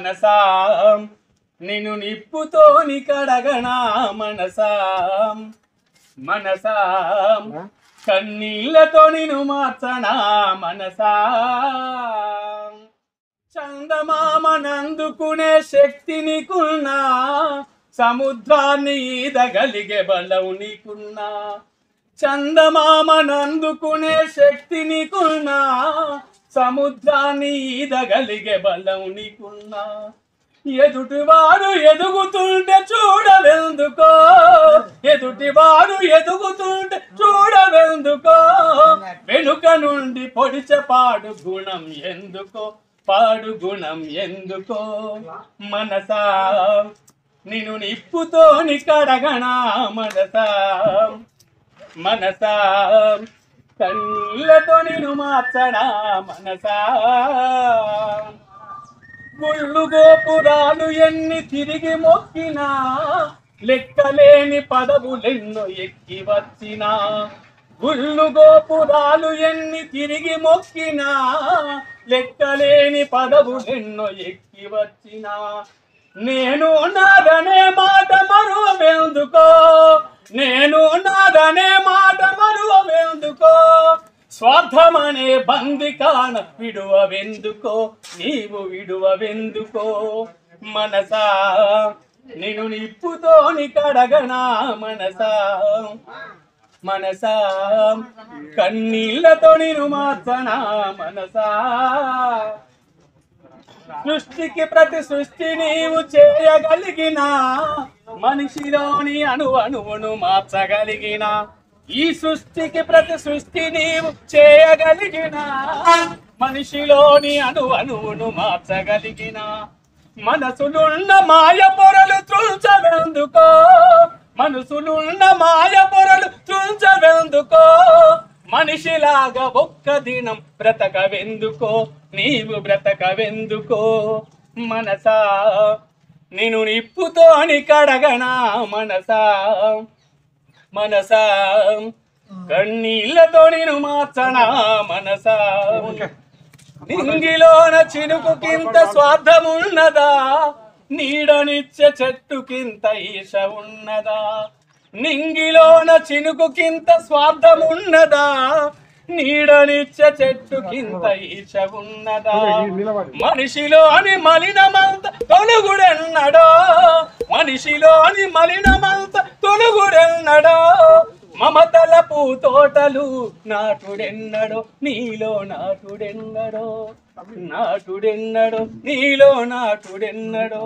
మనసా నిన్ను నిప్పుతోని కడగనా మనసా మనసా కన్నీళ్లతో నిన్ను మార్చనా మనసా చందమామనందుకునే శక్తి నీకున్నా సముద్రాన్ని ఈదగలిగే బలం నీకున్నా చందమామనందుకునే శక్తి నీకున్నా సముద్రాన్ని ఈదగలిగే బలం నీకున్నా ఎదుటివాడు ఎదుగుతుంటే చూడవెందుకో ఎదుటివాడు ఎదుగుతుంటే చూడవెందుకో వెనుక నుండి పొడిచ పాడు గుణం ఎందుకో పాడు గుణం ఎందుకో మనసా నిన్ను నిప్పుతోని కడగనా మనసా మనసా కళ్ళతో నిన్ను మార్చడా మనసా గుళ్ళు గోపురాలు ఎన్ని తిరిగి మొక్కినా లెక్కలేని పదవులెన్నో ఎక్కి వచ్చినా గుళ్ళు గోపురాలు ఎన్ని తిరిగి మొక్కినా లెక్కలేని పదవులెన్నో ఎక్కి వచ్చినా నేను నాదనే మాట మరువెందుకో నేను నాదనే మాట మరువెందుకో స్వార్థమనే బందికాన విడువవెందుకో నీవు విడువవెందుకో మనసా నిన్ను నిప్పుతోని కడగనా మనసా మనసా కన్నీళ్లతో నిన్ను మార్చనా మనసా సృష్టికి ప్రతి సృష్టి నీవు చేయగలిగిన మనిషిలోని అణువును మార్చగలిగిన ఈ సృష్టికి ప్రతి సృష్టి నీవు చేయగలిగిన మనిషిలోని అణువును మార్చగలిగిన మనసులున్న మాయ పొరలు త్రుంచవెందుకో మనసులున్న మాయ పొరలు త్రుంచవెందుకో మనిషిలాగా ఒక్క దినం బ్రతకవెందుకో నీవు బ్రతకవెందుకో మనసా నిన్ను నిప్పుతోని కడగనా మనసా మనసా కన్నీళ్లతో నిన్ను మార్చనా మనసా నింగిలోన చినుకుకింత స్వార్థమున్నదా నీడనిచ్చే చెట్టుకింత ఈశ ఉన్నదా నింగిలోన చినుకుకింత స్వార్థమున్నదా నీడనిచ్చే చెట్టుకింత ఈశ ఉన్నదా మనిషిలోని మలినమంత తొలుగుడెన్నడో మనిషిలోని మలినమంత తొలుగుడెన్నడో మమతల పూతోటలు నాటుడెన్నడో నీలో నాటుడెన్నడో నాటుడెన్నడో నీలో నాటుడెన్నడో